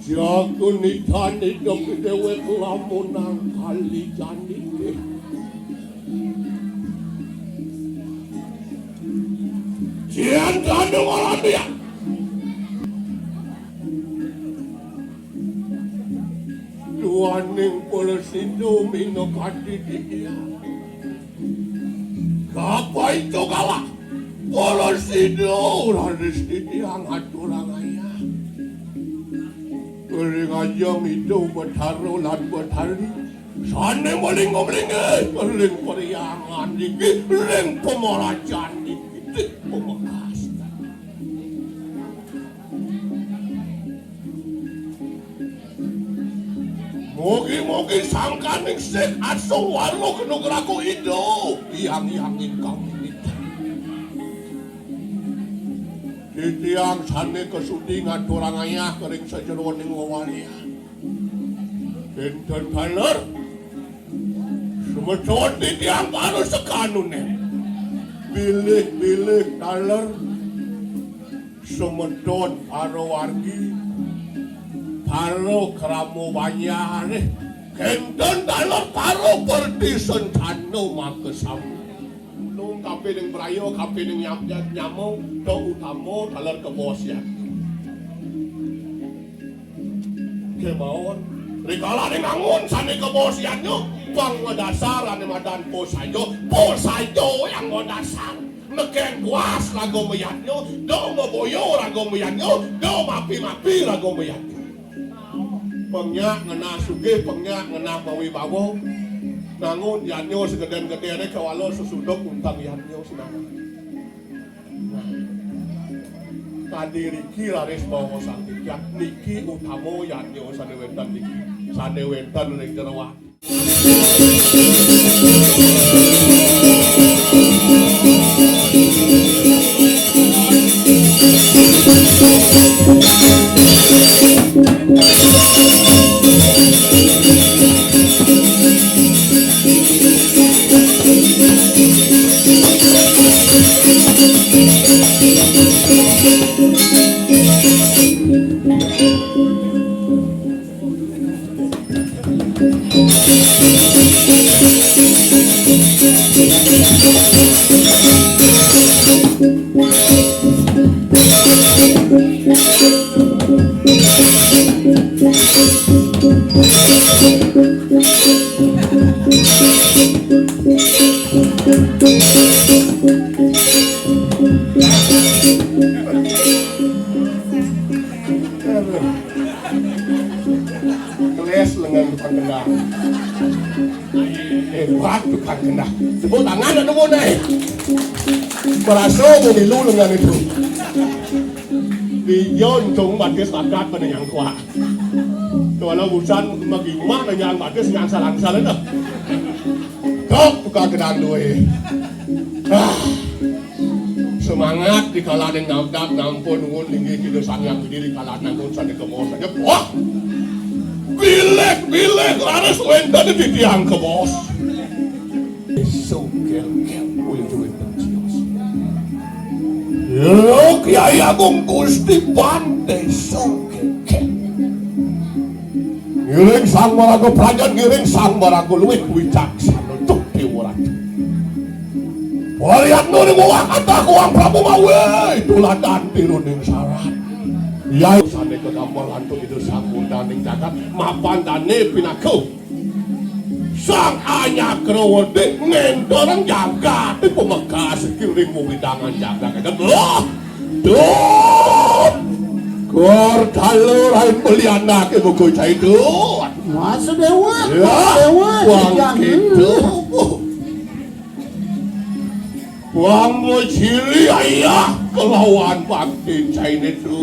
Jago nitani dok dewek lamunang kali janike. Jian kandung orang dia. Duaning polisindo mino kadi dia. Kapa itu kalah? Polisindo orang di yang aturang ayah. Kering ajang itu bertaruh lan bertari. Sana meling-meling, meling periangan dikit, meling pemerajan dikit, pemeras. Mogi-mogi sangkaning sek asong warlo kenugraku hidup, yang-yangin kami kita. Titiang sana kesudingan dorang ayah kering sejeroning wawalia. Enten Tyler, semacam titiang baru sekanunnya. Pilih Tyler, semacam paro wargi, paro keramu banyak, Kenten dalam paro pertisen tanu makesam. Nung kape ng brayo, kape ng nyamo, do utamo dalar kebosyan. Kemauan, rikala ng angon sa ni kebosyan nyo, pang madasaran ni madan po sayo yang madasar. Neken kuas lago mayan nyo, do maboyo lago mayan nyo, do mapi-mapi lago mayan nyo. Pangnya ngena suge, pangnya ngena pawibawo. Nangun yan nyo segeden-geden kawalo susudok untang yan nyo sinangan. Tadi Riki laris bawa sang tiket, Niki utamo yan nyo sadewentan Niki, sadewentan ring jerawat. Keles lengan tukang kena. Hebat tukang kena. Sebut tangan ada mau naik. Berasa menilu lengan itu. Diyon cung batis takat pada yang kuat. Kalau busan magimak dan yang batis yang salang-salang dah. Kau tukang kena doi. Semangat di kala den ngabdak nampun nungun linggi kido sangyang diri kala nangun sane kebos aja. Wah. Bilek laras wenda di tiang kebos. So kel will do it cios. Yo Kiai Agung Gusti Pandai so kel. Ngiring sang barago prajan ngiring sang barago luwih wicaksana tuk diurat. Walian nuri muak kata kuang Prabu Mawe tuladan tiruning saran. Ya sane kegambar lantung itu sang mundaning jagat mapan dane pinaku. Sang anya kerewede ngendorang jaga di pemekas kiring widangan jaga kagak loh. Duh. Kor talur lain beliana ke buku cai itu. Masa dewa. Ya. Wang itu. Wang mo ciri ayah kelawan bangkit China itu.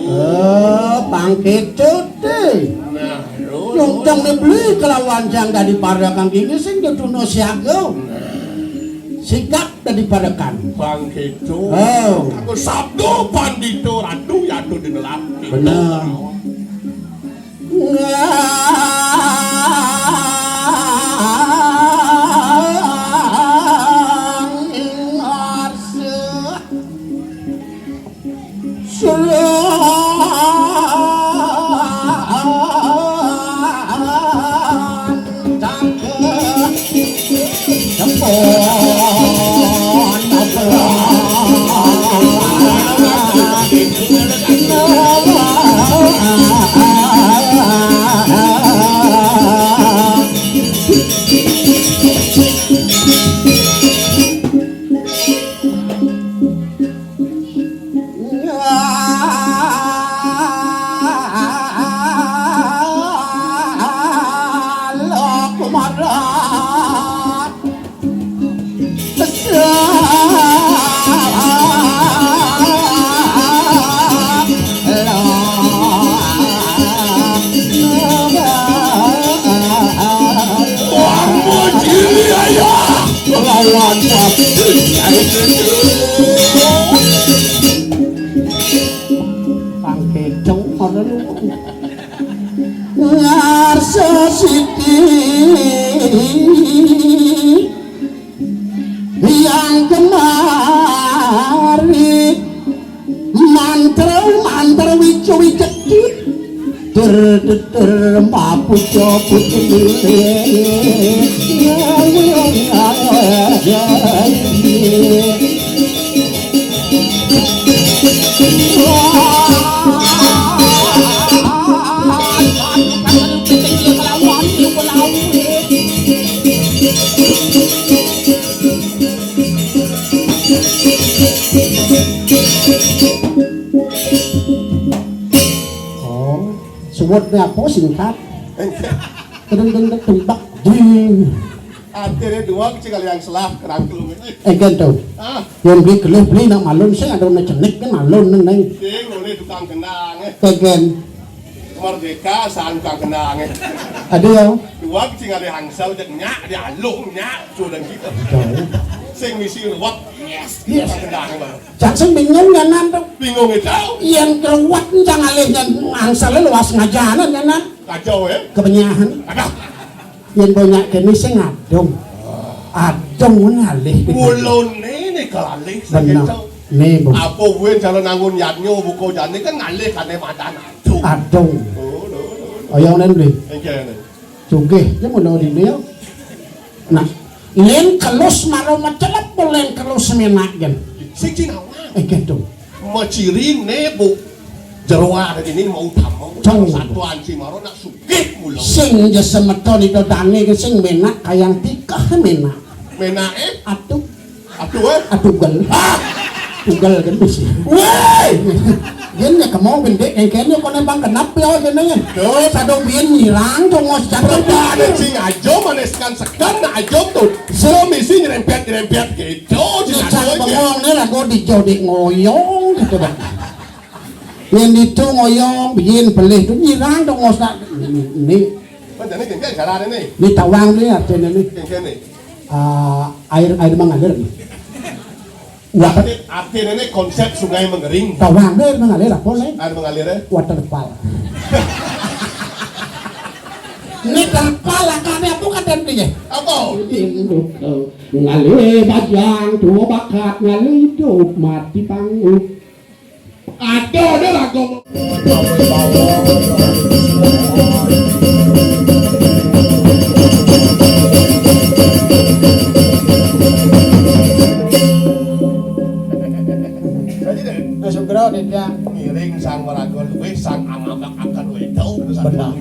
Bangkit cuti. Nah, Yung tang dibeli kelawan jang daripada kang gini sing duduno siago. Sikap daripada kan. Bangkit itu. Oh. Aku sabdo pandito ratu yatu di dalam. Benar. Yang kemari mantra wicu wicekit ter mapuco putih Sebutnya apa singkat? Kedeng bak. Artinya dua kecil kali yang selah kerangkul ini. Gitu. Yang beli nak malun saya ada nak cenik kan malun neng. Ding ini tukang kendang. Kegen. Merdeka saan tukang kendang. Ada ya. Dua kecil kali hangsal jak nyak dia alung nyak sudah gitu. Sing misi ruwet. Yes. Tukang kendang baru. Jackson bingung kan tuh. Bingung itu. Yang keruat jangan alihnya angsalnya luas ngajaran kan. Kacau ya. Kebenyahan. Ada. Yang banyak kini saya ngadong. Adong ngalih. Mulon ini kalih Benar. sakit. Nih bu. Apa wen calon nangun yatnyo buko jani kan ngalih kane madan adu. Adong. Oh. Oyong nen beli. Engke. Sugih je mau di dia. Nah, len kelus maro macelap len kelus menak gen. Sing cinawa. Gitu. Maciri nebu. Jerwa ada ini mau tamu. Cong. Satuan si maro nak sugih mulo. Sing je semeton itu dani ke sing menak kayang tikah menak. Menak Atuh atuh tugal kan bisa. Woi. Yen nya kemau bendek kayaknya kau nembang kenap ya kayaknya. Tuh sadong bien nyirang tuh ngos jangan ada sing ajo maneskan sekan na ajo tuh. So misi nyerempet gitu. Cak bengong nih lah gue dijauh ngoyong gitu dah. Yang itu ngoyong bikin beli tuh nyirang tuh ngos nak ini. Mana nih kengkeng cara ini? Ini tawang nih artinya nih. Kengkeng nih. Air mengalir nih. Artinya ini konsep sungai mengering. Tawang nih mengalir apa nih? Air mengalir ya? Waterfall. Ini terpal akannya apa kata dia? Apa? Induk ngalih bajang dua bakat ngalih hidup mati panggung. Ada lagu. Segera dia Miring sang waragol luwih sang amabak akan wedau benar.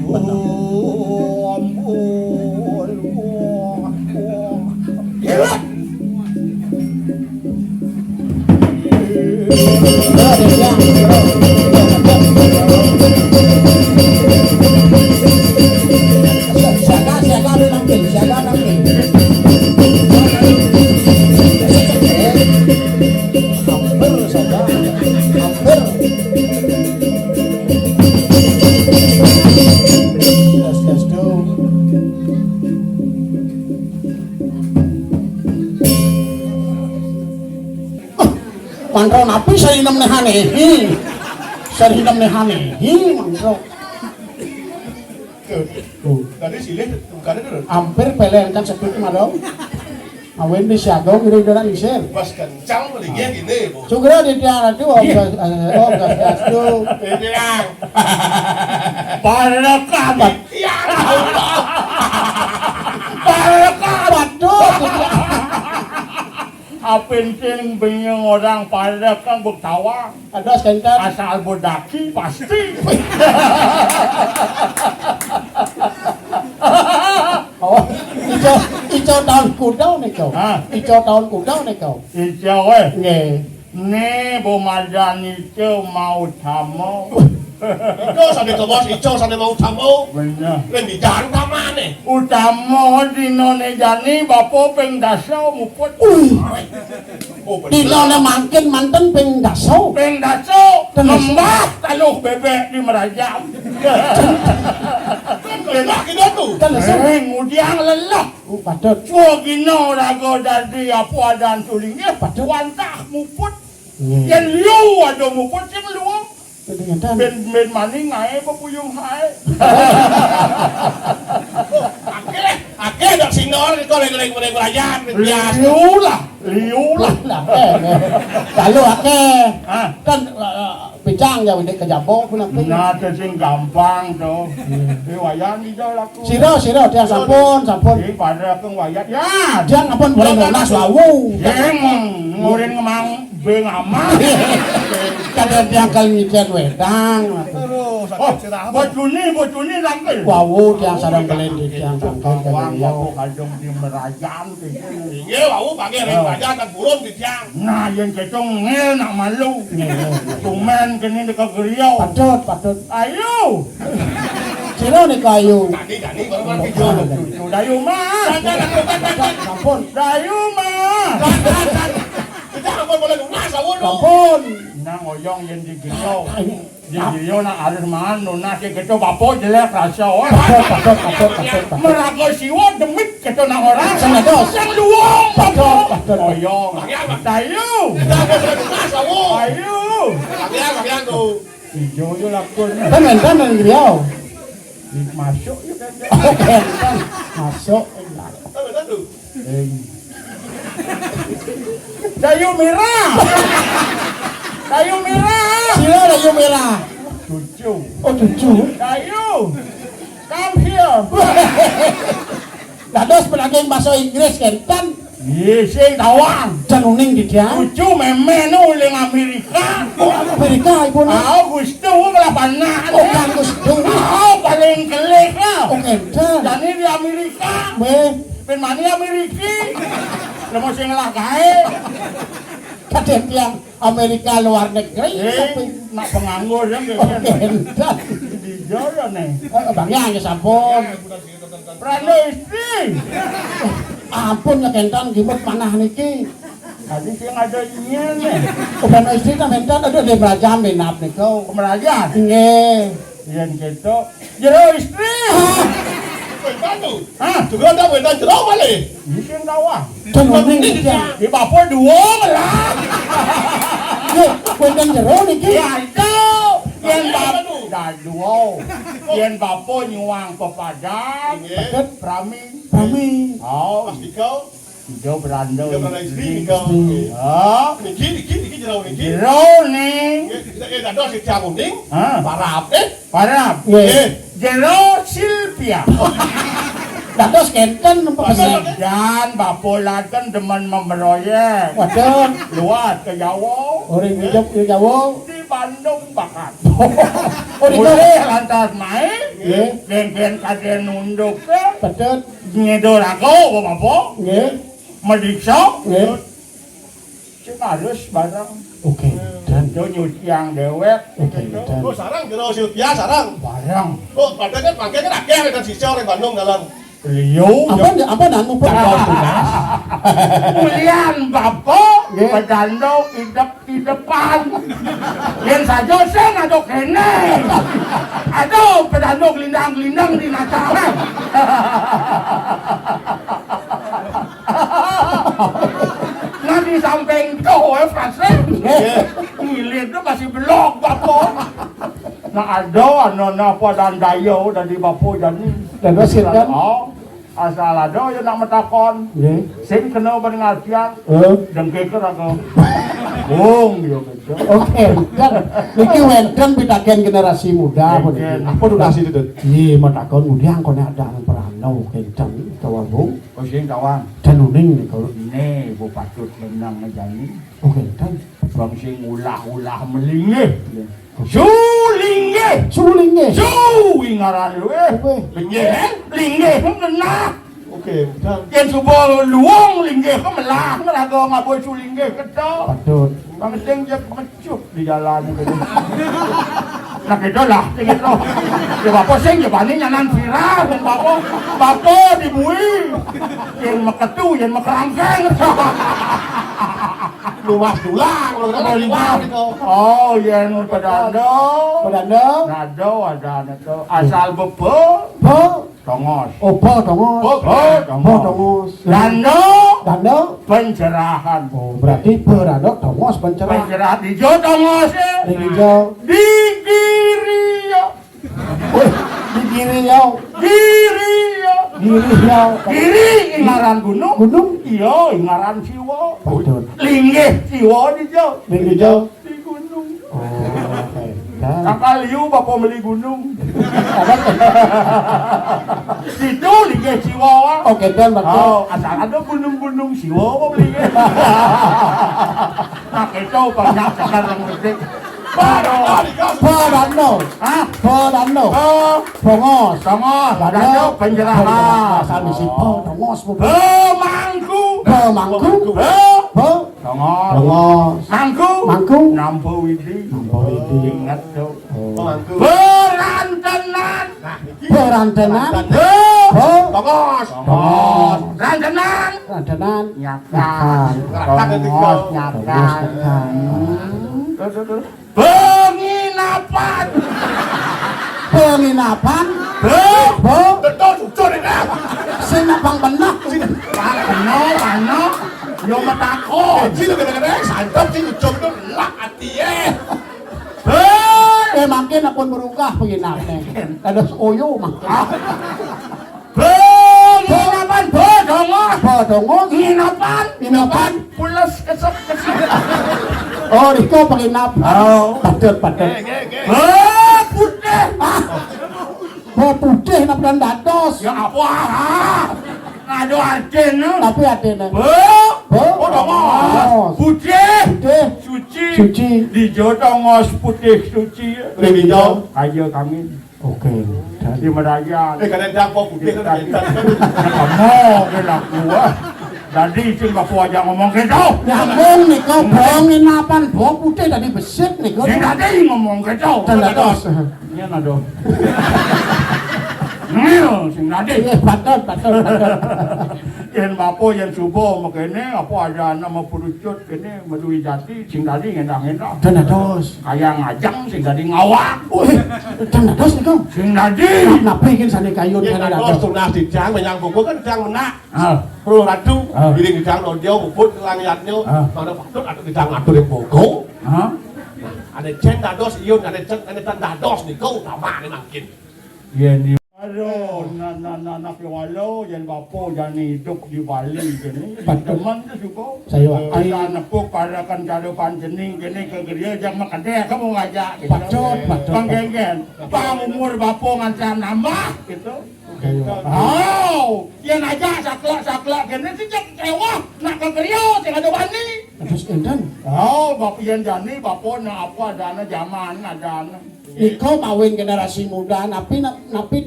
Mandro napi sa inam ni hanehi. Sa inam ni hanehi, mandro. Tadi silih bukan itu. Hampir pelen kan sepuluh mandro. Awen di siago kira kira isir. Pas kencang lagi gini bu. Sugera di tiang itu gas tu. Yang. Para kabat. Ya. Para kabat tuh. Apincing bingung orang pada kan bertawa Ada senter. asal bodaki pasti. Oh, ijo tahun kudau nih kau. Hah? Ijo tahun kudau nih kau. Ijo weh, Nge. nih bumadan itu mau tamu. Ijo sampai ke bos, ijo sampai mau tamu. Bener. Lain di jalan mana? Utama di Nonejani bapo pengdasau muput. Oh Di nona makin mantan pengdasau. Pengdasau lembah taluh bebek di Merajam. Lelah kita tuh. Ngudiang lelah. Patut. Gua gino rago dari apa dan tulingnya wantah muput. Yang liu ada muput yang luang. Ternyata. Ben maning ngai papuyung hai. Ake dak sinor itu lagi belajar. Liu lah. Lalu ake Ah. kan picang ya wede kejabok pun aku. Nah, itu sing gampang tuh. Di wayan hijau laku. Siro dia sampun. Di pada ke wayan. Ya, Dia ngapun boleh nonas lawu. jeng ngurin ngemang beng amat. Kada dia kal ngicen wedang. Aduh, Oh, sakit sirah. bocuni lagi. Wawu dia sarang kelendit yang sangkan Wang kaya. wapo kadung di merajan gitu. Inge wau pakai ring baja dan burung di tiang. Nah, yang kecong ngel nak malu. Tumen kini dekat geriau. Patut. Ayo. Siro ni kayu. Gani baru hijau. Cucu dayu mah. Sampun. Dayu mah. Kita ampun boleh lunas awon. Sampun. Nang oyong yang di geriau. Di geriau nak ada mangan lunas yang kecong bapo jelek rasa. Patut. Merago siwa demit kecong nak orang. Sana dos. Yang luang bapo. Patut. Oyong. Dayu. Kita ampun boleh lunas awon. Ayo. Bagian tuh. Hijau yo lakon. Tamen griau. Masuk yuk kan. Oke, masuk. Betul tuh. Dayu merah. Dayu merah. Siro layu merah. Cucu. Oh cucu. Dayu. Come here. Dados pelageng bahasa Inggris kan. Yes, tawang. Canuning di dia. Cucu meme nu uling Amerika. Oh Amerika ibu na. Aku gusto melapanan. Oh kan gusto. Aku paling kelik lah. Oh kental. Jadi di Amerika. Me Pen mani Amerika. Lemo sing ngelakae. kadet yang Amerika luar negeri. Nak penganggur ya. Oh kental. Di jaya nih. Bang ya sampun. Prano istri. Ampun ya kental gimana panah niki. Tadi sih ada nih. Uban istri ta kental ada di berajam benap niku. Kemerajan. Nggih. Yang gitu. Jero istri. Betul. Hah? Juga ada betul jeruk balik. Ini sing kawah. Canuning di dia. Di bapor dua lah. Nggih, kuwi jero niki. Ya itu. Yang bapo dah dua. Yang bapo nyuang pepadang. Paket Prami. kami. Oh, Pas dikau, hijau berandau. dia pernah istri dikau. Oh, Niki jeruk niki. jero nih. Kita ada si tiang kuning. Hah? Parap Parap. Nggih. Jero Silvia. Dados kenten pesen. Dan bapolat kan demen memeroyek. Waduh, Luat ke Jawa. orang hidup di Jawa. Di Bandung bakat. Oh di Boleh lantas main. Nggih. Gen-gen kaden nunduk ke. Patut. Ngedol aku, apa? Nggih. Mediksa. Nggih. Cik halus barang. Oke, dan Itu nyuci yang dewek. oke, dan Oh sarang jeruk Sylvia sarang. Barang. Oh padahal kan pakai kan akeh dan sisa orang Bandung dalam. Beliau. apa nanu pun kau tugas. Ulian bapo. Nggih. Pedando idep di depan. Yang saja sen ada kene. Aduh, pedando gelindang-gelindang di nacaran. Nanti samping itu, frase. Ngilir itu masih belok, bapo. Nah ada, anak apa dan dayo dari bapo jadi. Dan wasit kan? Oh, asal ada yang nak metakon. Nggih. Sing kena pengertian. Dengke ke aku. Yo gitu. Oke, dan niki wenten pitaken generasi muda pun. Wenten. Apa durasi itu? Iya, matakon mudian kono ada perano kencang kawabu. Oh sing kawan. Dan uning nih kalau Ini bu patut menang ngejani. oke, dan Bang sing ulah-ulah melingih. Sulingih. sulingnya. Suwi ngaran lu Oke. Linggih kan kena. Oke, dan Yang coba luang linggih kan melah. Ngeraga ngaboy sulinggih ketok. Patut. Bang sing jek mecup di jalan gitu. Nah gitu lah, gitu. Ya bapak sing ya bani nyanan viral kan bapak dibui. Yang meketu, yang mekerangkeng. lumas tulang, lu kan lumas itu. Oh, yang pedando. Pedando. Nado ada itu. Asal bebo, Po. tongos. Opo tongos. Po tongos. Dando, Dando. pencerahan. Oh, berarti berado tongos pencerah. Pencerah hijau tongos ya. Ring hijau. Di kiri ya. Wih, di kiri yau. Kiri ya. Kiri yau. Kiri ingaran gunung. Gunung. Iya, ingaran siwo. Patut. Linggih siwo di jauh. Ring hijau. Di gunung. Oh, oke. Kakak liu bapak beli gunung. Situ liga Siwa. Oke dan betul. Oh, asal ada gunung-gunung Siwa apa beli. Nah itu banyak sekarang gede. Padano, Hah? padano, pongos, Danau penjelahan. Sami si pongos, Mangku. mangku, Tongos. pongos, Mangku. mangku, Nampu Widi. Ingat tuh. Mangku. Berantenan. perantenan, Tongos. pongos, Rantenan. rantenan, Nyakan. Nyakan. Tongos nyakan. Penginapan. penginapan, Betul jujur ini. sinapang benak, Ano? Yo matako. Sini kadang-kadang santap sini jujur itu lah hatinya. makin akon berungkah penginapnya, ada oyo makin, Penginapan bodongos. podongos, Penginapan. inapan, Pulas kesek-kesek. oh Riko penginap, patut, Putih. putih napan dados, Ya apa? Ngadu aden. tapi ada nih, Bodongos. Putih. putih, Suci. suci, Di Jotongos putih suci. Hijau. Ayo kami oke, di Merayan. Kadang-kadang kok putih kan. Kamu kena gua. Jadi sing bapak aja ngomong gitu. nyambung nih kau penginapan, putih tadi besit nih kau, Sing tadi ngomong gitu. dan dados, Iya nado. Nih, sing tadi. patut, Yen bapak yen subuh makene apa ada nama purucut kene Medui Jati sing tadi ngendang-ngendang. dan dados, Kayak ngajang sing tadi ngawak. dan dados nih kau, Sing tadi. napi kan sana kayun Ini sana kan dados, sunah dijang menyang buku kan dijang menak. Ah. Perlu radu, Ah. giring dijang nodio, bubut langitnya, Ah. mana patut ada dijang ngatur yang buku. Hah? Ada cen dados iun, ada cen dados nih kau nama nih makin. Yen di Aduh, nak yang walau yang bapo jangan hidup di Bali kene. Teman tu juga. saya Ada anak pun parakan kado panjening kene ke gereja jangan makan deh kamu ngajak gitu. Patut. Panggengen. Pang umur bapo ngancam nambah gitu. kayu, Oh, yang ngajak saklak kene sejak kewah nak ke gereja sing ada bani. dados enten, Oh, bapo yang jani bapo nak apa dana zaman ada. Iko kawin generasi muda, napi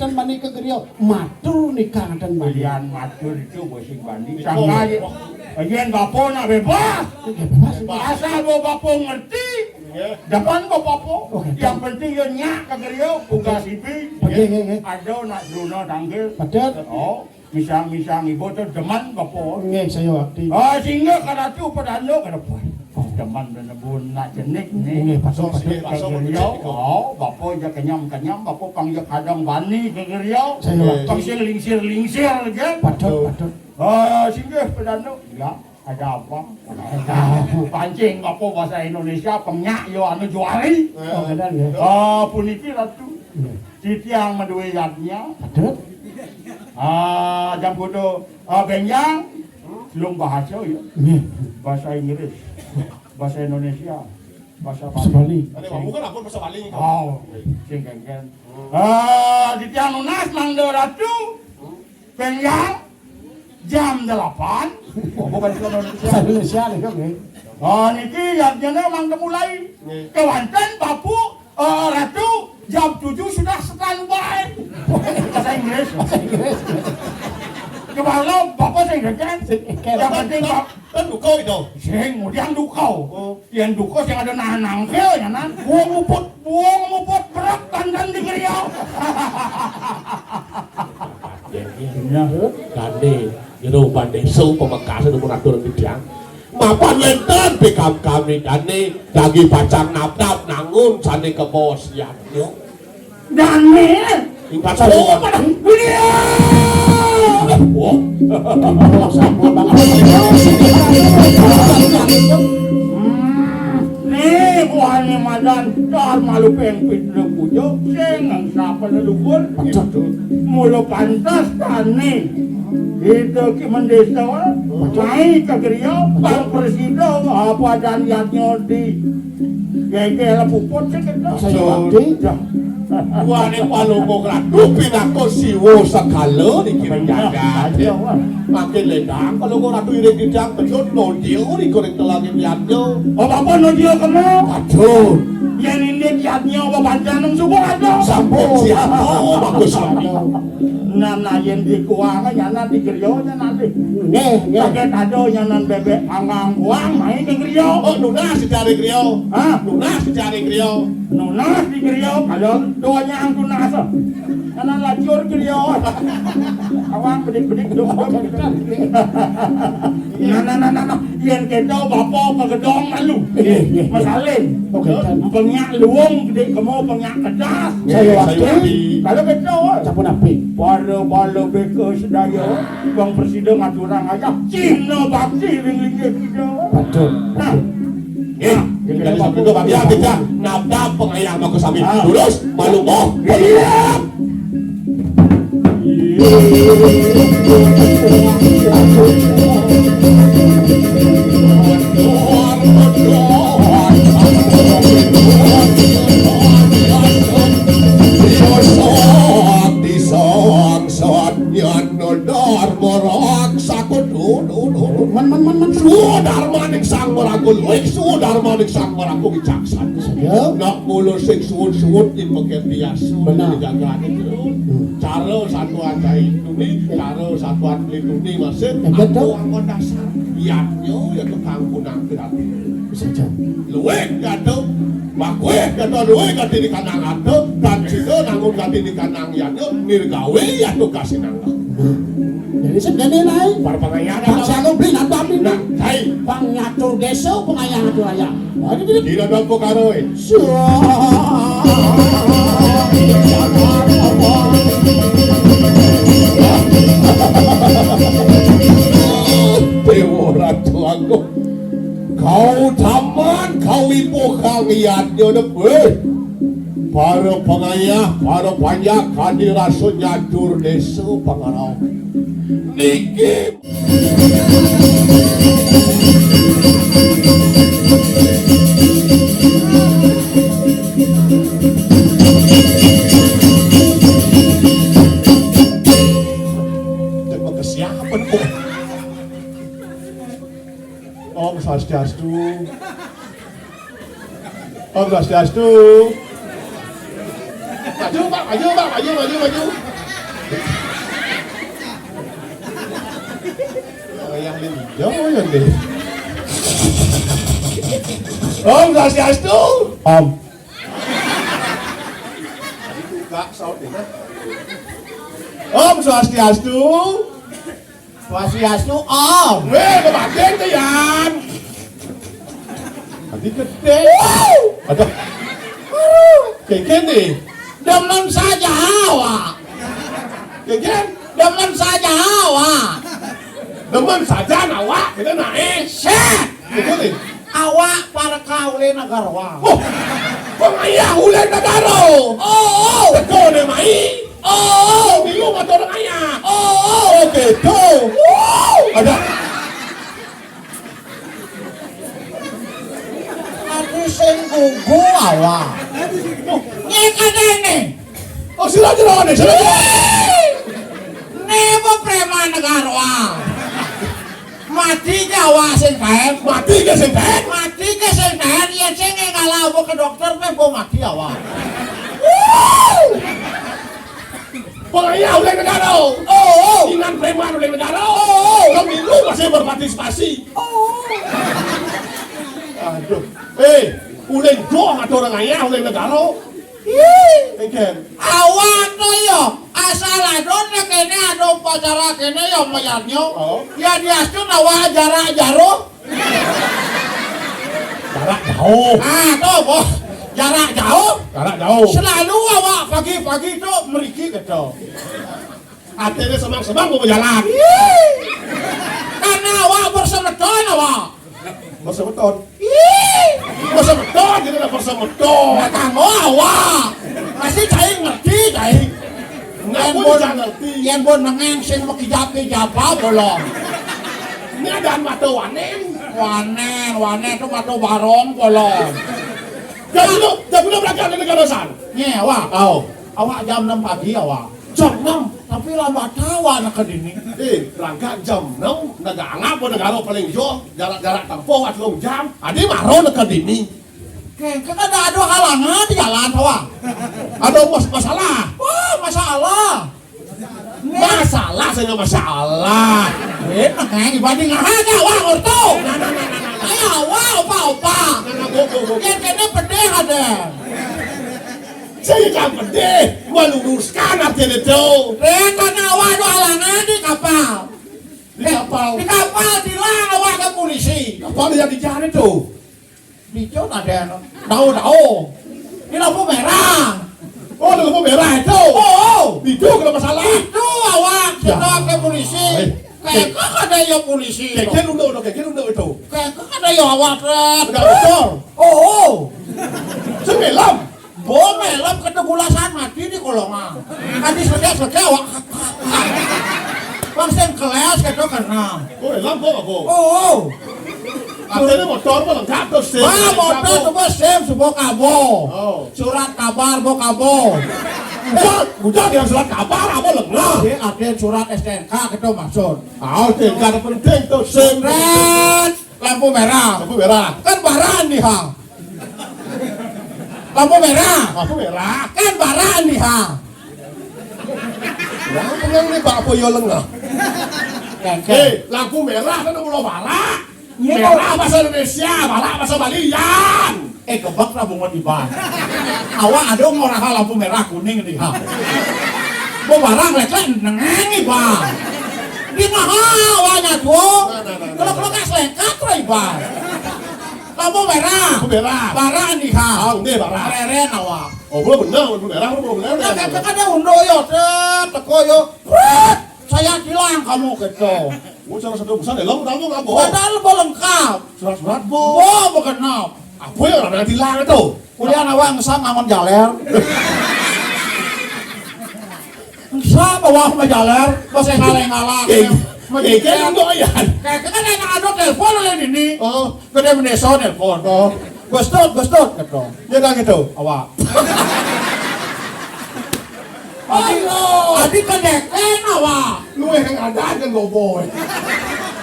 tan mani ke gerio, matur nikah dan mani. Pilihan matur itu bosing bandi. Sangka ayen bapo nak bebas. Asal bapo ngerti. Depan bapo. Oke. Yang penting yo nyak ke gerio uga sipi. Oke. Ada nak Bruno tanggil. Patut, Oh, misang ibu tu deman bapo. nge saya waktu. Ah sehingga kada tu padano kada puan. Deman dan bun nak jenik ni. Nge pasok Ke gerio. Oh, bapo je kenyam bapo panggil kadang bani ke gerio. Saya waktu. Pangsir lingsir je. Patut. Singgah pedano. Ya, ada apa? Pancing apa bahasa Indonesia penyak yo anu juali. Oh, benar ya. Puniki ratu. Sitiang medue yatnya. Patut, Jam kudu benjang. Belum bahasa ya. nge, Bahasa Inggris. Bahasa Indonesia. Bahasa sebalik. Ada kamu kan aku bisa balik. Oh, sing kengken. Sitiang lunas mangdo ratu. Benjang. Jam 8. Oh, bukan di Indonesia. Bahasa Indonesia nih kau nge. Niki jam mang mulai. Kewanten bapu ratu jam 7 sudah standby. Bahasa Inggris. Kemarin bapak saya kan. Yang penting Kan kau itu. sing yang dukau. Yang dukau sing ada nahan nangkel ya nan. Buang muput berat tandan di Riau. Kande, jero banding sâu pemekasan umur atur bidang. Mapan lenten pikam kami kane lagi pacang napdap nangun sane kebosian yo. Dane. Ingkat satu pada video. Oh, Sampun banget. Nih buahnya dan dar malu pengpit le pujo sing ang sapa leluhur gitu. Mula pantas tani. Itu ki mendesa mai ka griya Bang Presiden apa dan yatnya di gege puput sing kita. Saya waktu Wah ni palungo gratu pinako siwo sakalo di kirjaga. Makin ledang kalau kau ratu iring dijang penjut nodio di korek telangin yatnya. Oh apa nodio kamu? Aduh, Yang ini yatnya apa panjanang subuh aja. sambung siapa? Bagus sampai. Nana yang di kuangan nana di griya nanti. Neh, Pakai kado nyanan bebek panggang uang main ke griya. Oh, Nuna secari griyo. Hah? Nuna secari griyo. Nunas di griya kalau doanya angku nasa. Nana lacur griya. Awang bedik-bedik dong. Nana yang kita bapak pegedong malu. Masalin. Oke, kan. Penyak luung gede kamu penyak kedas. Saya waktu Kalau kita sampun api. bala beka sedaya Bang Presiden ngaturang aja Cina bakti ring-ring kita. Betul. Nah, Jadi sampai itu ya kita nabda pengayang bagus sampai Ah. lurus malu mau. Sudar maning sang maragul, sudar maning sang maragul icaksan. Ya. Nak mulu sing suut-suut di pengertiasan Benar. dijagaan itu. Cara satuan cai tuni, cara satuan beli tuni masih. Betul. Aku angkot dasar. Yatnya ya tukang kunang berarti. Bisa jam. Luwek kado, bakwe kado luwek kado di kanang ado, dan situ nangun kado di kanang yatnya nirgawe ya tugas nangga. Jadi segede lain. Para pengayang Bang Sano beli nambah beli. Nah, hai, Bang ngatur desa pengayang ngatur ayah. Ada di tidak ada pokaroy. Dewa tuaku, kau taman, kau ibu kang yatnya nepe. Para pengayah, para banyak kadirasun nyadur desa pengarau. Niki. Terima kasih apa tuh? Om Swastiastu. Om Swastiastu. Maju Pak, maju. Yang ini jauh ya deh. Om Swastiastu. Om. Enggak, saut ini. Om Swastiastu. Swastiastu om. Kebagian tuh Yan. Tadi gede. Aduh. Kengken nih. Demen saja awak. Kengken. Demen saja awak. Demen saja nawak. Kita naik. Set. Itu nih. Awak para kaule nagarwa. Oh. Pengayah ulen negaro. Oh. Teko nih mai. Oh. Bingung atau orang ayah. Oh. Gitu. Ada. Aku sing gugu awak. Nyekadene. Oh sila jero nih. Nebo preman nagarwa. Mati Jawa sing kae. Mati ke sing kae. Mati ke sing kae ya sing kalau ke dokter pe bo mati awak. Pengayah ulen negaro. Oh. Ingat preman ulen negaro. Pemilu masih berpartisipasi. Aduh. Ulen doang atau orang ayah ulen negaro. Kengken. Awak to yo asal adon kene ado pacara kene yo mayarnyo. Oh. Ya diastu nawa jarak jaro. Jarak jauh. Ah to bos. Jarak jauh. Jarak jauh. Selalu awak pagi-pagi itu meriki gitu. Hatinya semang-semang mau berjalan. Karena awak bersemeton awak. Masa beton. Bersemeton. jadi dapat semedot. Kanggo awak. Masih cai ngerti cai. Yen Yen pun pun jangan ngerti. yen pun nengeng sing mekijap-kijap bolong. Ini ada mata wanen. Wanen itu matu barong bolong. Jam belum berangkat dari negara san. Nye awak. Oh, Awak jam 6 pagi awak. jam 6. Tapi lambat tawa nak kedini. Berangkat jam 6. Negara apa negara paling jauh. Jarak tempuh 4 jam. Adi maro dekat ini. Kan ada halangan di jalan awak. Ada masalah. Wah, masalah. Masalah saya masalah. Nengeng dibanding aja awak orto. Ayo awak opa-opa. Yang kena pedih ada. Saya kan pedih meluruskan artinya itu. Karena awak ada halangan di kapal. Di kapal. Di kapal dilang awak ke polisi. Kapal yang di jalan itu. Di John ada dao. Ini lampu merah. Oh, ada lampu merah itu. Oh, Itu kalau masalah. itu awak kita ke polisi. Kayak ada yang polisi. Kekir udah itu. Kayak ada yang awak Enggak betul. Oh. Semelam. Melam kedegulasan mati di kolongan. Tadi selesai awak. Bangsen kelas gitu karena. Oh, lampu apa? Oh. Artinya motor apa lengkap tuh sih. Motor coba SIM sebuah kabo. Oh. Surat kabar bo kabo. Bukan yang surat kabar apa lengkap. Dia ada surat STNK gitu maksud. Ah, tinggal ada penting tuh SIM. Red lampu merah. Lampu merah. Kan baran nih ha. Lampu merah. Lampu merah. Kan baran nih ha. Lampu yang ini Pak Poyo lengah. Lampu merah kan udah balak. Merah bahasa Indonesia, balak bahasa Balian. Kebak lah bunga di ban. Awak ada orang lampu merah kuning nih ha. Bo barang leklen nengengi bang. Di mahal awaknya tuh. Kalau kas lekat lah bang. Lampu merah. Lampu merah. Baran nih ha. Ini barang. Reren awak. Oh, belum benar, lampu merah belum benar. Nah, kan ada undo yo, teko yo. Saya bilang kamu gitu. Oh, salah satu besar dalam tahu nggak bohong. Padahal bo lengkap. Surat-surat Bo bukan nap. Apa yang orang tilang itu? Kuliah awak ngesam ngamon jaler. Ngesam bawa sama jaler. Bahasa ngalah-ngalah. Kayak doyan. Kayak kan ada telepon oleh ini. Oh, Gede mendeso telepon. oh, Gostot gitu. ya dah gitu. Awak. Adi kedeken awak. Lu yang ada kan goboy.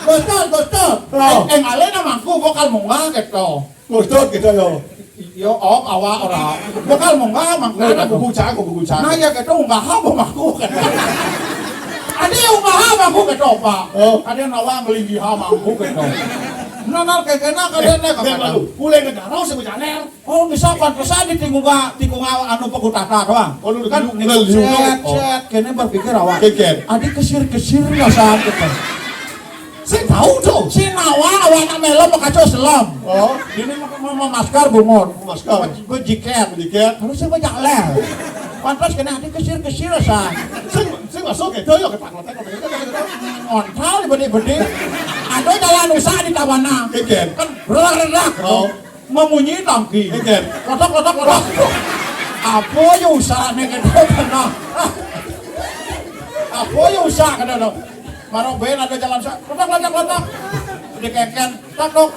Gostot. Ngale namangku vokal munggah gitu. Gostot gitu yo. Yo awak ora. Vokal munggah mangku. Nah, buku cak. Nah ya gitu unggah apa mangku gitu. Adi unggah apa mangku gitu Pak. Adi nawang ngelinggi ha mangku gitu. Nanal kekena kadene Lalu, kulai negara usah berjalan. Oh bisa pantesan ditinggung anu pekutaka doang. Oh, lu Kan ngel cet kene berpikir awak. Keken. Adi kesir nggak saat gitu. Saya tahu tuh. Si nawa awak melo mau kacau selam. Oh, Ini mau maskar bungut. Maskar. Gue jiket. sedikit. Terus saya banyak ler. Pantas kena adi kesir sa. Saya masuk gitu yo ke pantai. Ngontal bede-bede. Ada jalan usaha di Tabana. Keken. Kan redak. Oh. Memunyi tangki. Keken. Kotak. Apa yang usaha nih kena? Apa yang usaha kena? Marok ben ada jalan usaha. Kotak. Dikeken. Takok.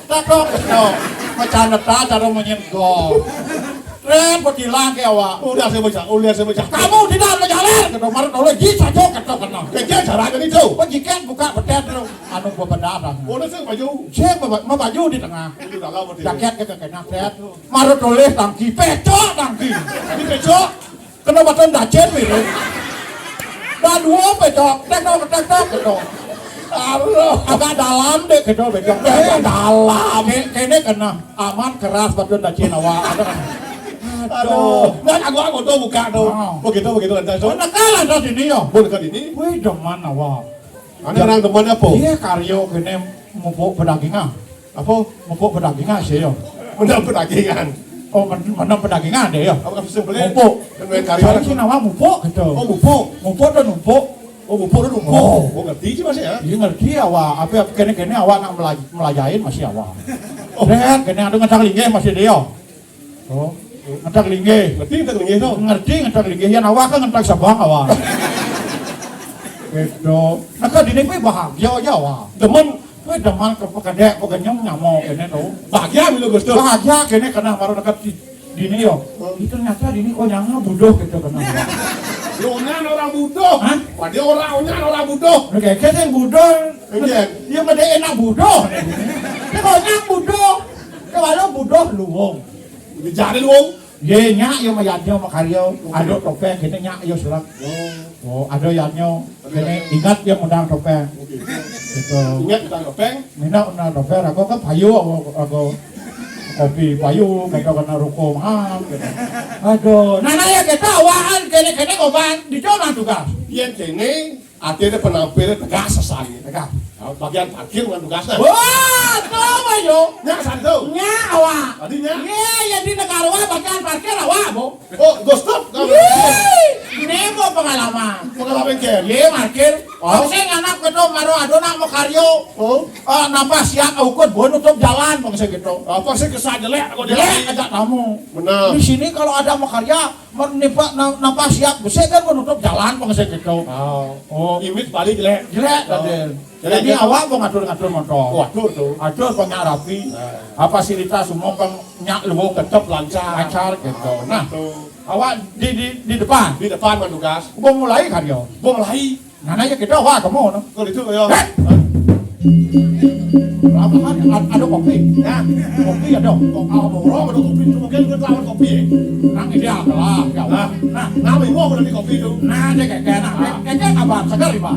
Macam neta cara menyenggol. Tren petilang ke awak. Udah saya baca. Kamu tidak menjalan. Kena marok oleh jis saja kena. Keken caranya itu. Penjikan buka pedet anu bebendaran. Udah saya baju. Cek baju di tengah. Itu dah lama dia. Jaket ke kena set. Marut oleh tangki pecok tangki. Ini becok. Kena batan dacet mirip. Dan dua pecok. Tek gitu. Agak dalam deh gitu becok. Dalam. Kene kena aman keras batan dacet awak. Aduh. Nah, aku tuh buka tuh. Begitu lantai tuh. Mana kalah dah sini yo. Mau dekat ini. Wih deman awak. Ada orang temannya apa? Iya karyo kene mupuk pedagingan. Apa? Mupuk pedagingan sih yo. Menang pedagangan. Oh, mana pedagingan deh ya? Apa kasih beli? Mumpuk. Dan main karyawan. Sih nama mumpuk gitu. Oh, mumpuk. Mumpuk dan numpuk. Oh, mumpuk dan numpuk. Oh. Oh, ngerti sih masih ya? Iya ngerti awak. Apa kene awak nak melajain masih awak. Lihat kene ada ngacang linggih masih dia. Oh, ngetak linggih. Ngerti tak linggih tuh? Ngerti ngetak linggih ya awak kan ngetak sabang awak. Gitu. Nah kan dini gue bahagia aja awak. Demen Gue deman ke pekedek, pekenyong nyamuk kene tuh. bahagia milu Gus Dur. Bahagia kene karena baru dekat dini yo. Itu ternyata dini kok nyanga budoh gitu kena. Onyan orang budoh. Hah? Padahal orang onyan orang budoh. Oke, kita yang budoh. Iya. Dia mede enak budoh. Dia kok nyang budoh. Kalau budoh luwung. Dijari luang. Ye nyak yo mayatnya makaryo. Ado topeng kita nyak yo surat. Oh, ada yatnya. Kene ingat yang undang topeng. Gitu. Ingat kita ngepeng. Mina undang topeng aku kan payu aku kopi payu kita kena ruko mahal gitu. Aduh, nana ya kita awalan kene obat di zona tugas. Yang kene akhirnya penampilnya tegas sesani. Tegak. Bagian parkir dengan tugasnya. Wah, coba yo. Nyak san tuh. Nya awak. Tadinya. Ye, yang di negara wa bagian parkir awak, Bu. Oh, Gus Dur. Ini kok pengalaman. Pengalaman ken. Ye, parkir. Oh. Saya nganak kedo maro adona mau karyo. Oh. Nambah siap ukut bon nutup jalan bangsa gitu. Apa sih kesah jelek aku Jelek agak tamu. Benar. Di sini kalau ada mau karya, menimpa nambah siap, saya kan bon nutup jalan bangsa gitu. Oh, Imit balik jelek. jelek tadi. Jadi awak mau ngatur-ngatur motor. Waduh tuh. Aduh banyak rapi, fasilitas umum banyak luwung Tetap lancar. lancar gitu. Nah, Tuh. awak di depan, Di depan dengan tugas. mau mulai karyo. Gua mulai. Nana ya kita awak kamu, no? Kalau itu kayak. Apa kan? Ada kopi, Ya. kopi ada. Kok mau orang ada kopi itu mungkin kita lawan kopi. Nang ide lah, ya awak. Nah, Nama ibu aku dari kopi itu. nah dia kayak nah, kayak kabar sekali pak.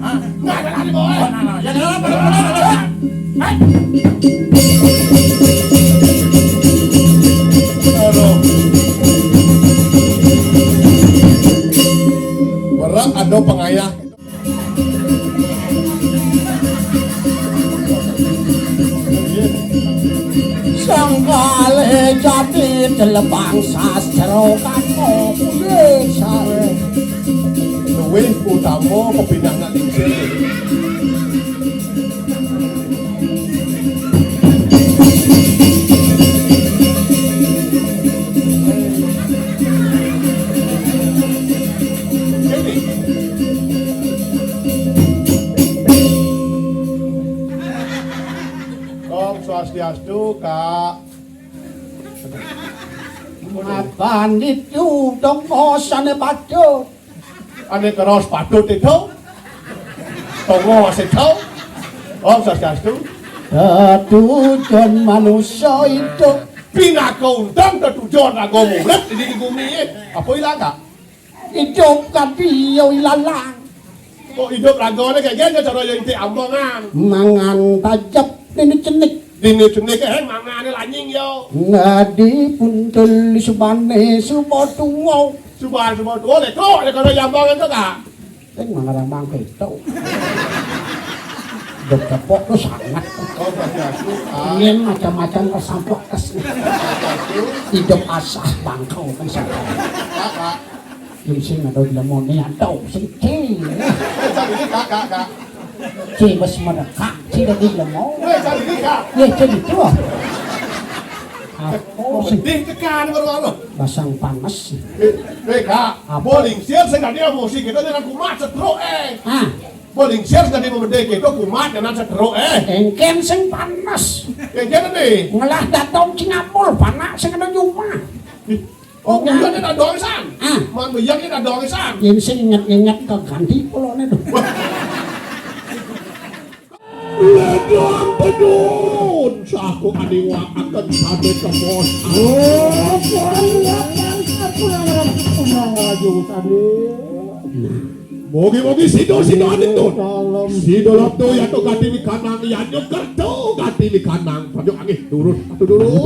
Ah, Nggak ada lagi boy. oh, nah, ya jangan. Hei, Aduh. Berat ada pengayah. Sanggale jati telebang sastro kamo pulesare. Luwih utama kepindahan lingsir. Om Swastiastu, Kak. Apan itu dong bosane badut. Ane keros patut itu. Tongo itu. Om Swastiastu. Tujuan manusia itu Pinaka undang ketujuan agama urip di bumi ini. Apa ilang Kak? hidup kapiyo ilalang. Kok hidup ragone kayak gini cara yang itu ambongan. Mangan tajap ini cenik. Dini jenis kayak mangane lanying yo. Ngadi puntul subane subotuwo. Subhan boleh kok kalau yang ambongan tuh Kak. Ini mangarang bangke itu. Dok kepok tuh sangat. Om Swastiastu, Kak. Ingin macam-macam kesampok kesini. Hidup asah bangkau kan saya. Kak. Yung sing ada lemone atau sing ci. Cari ini Kak. Ci mas mereka ci dari lemon. Cari ini Kak. Ya jadi itu. Aku sing Sedih tekan baru basang panas. Kak. Boling siap sengaja musik kita dengan kumat setro Ah, Boling siap sengaja memedek itu kumat dengan setro engken sing panas. Yang gini nih. Ngelah datang Singapura panas sing ada rumah. Oh, buyang ini ada doang san. Ah. Man buyang ini ada doang san. Yang sing inget-inget ke ganti pulau nih. Ledang pedun, saku adiwa akan sate kebos. Oh, Mogi-mogi sido aditun. Sido lapto ya to gati mi kanang ya nyo kerto gati mi kanang. Pajok angin turun atau dulu.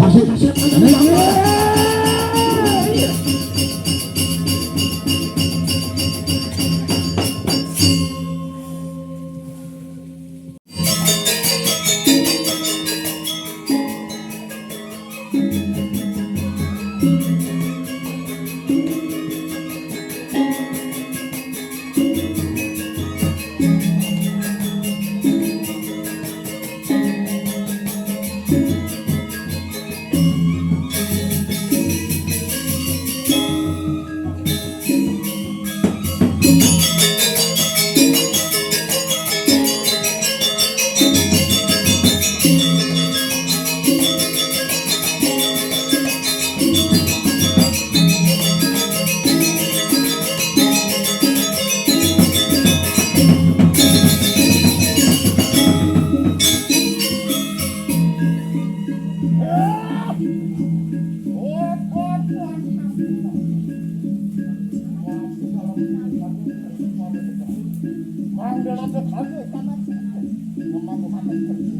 Ang dalam kali kanan. Ngomong Muhammad pergi.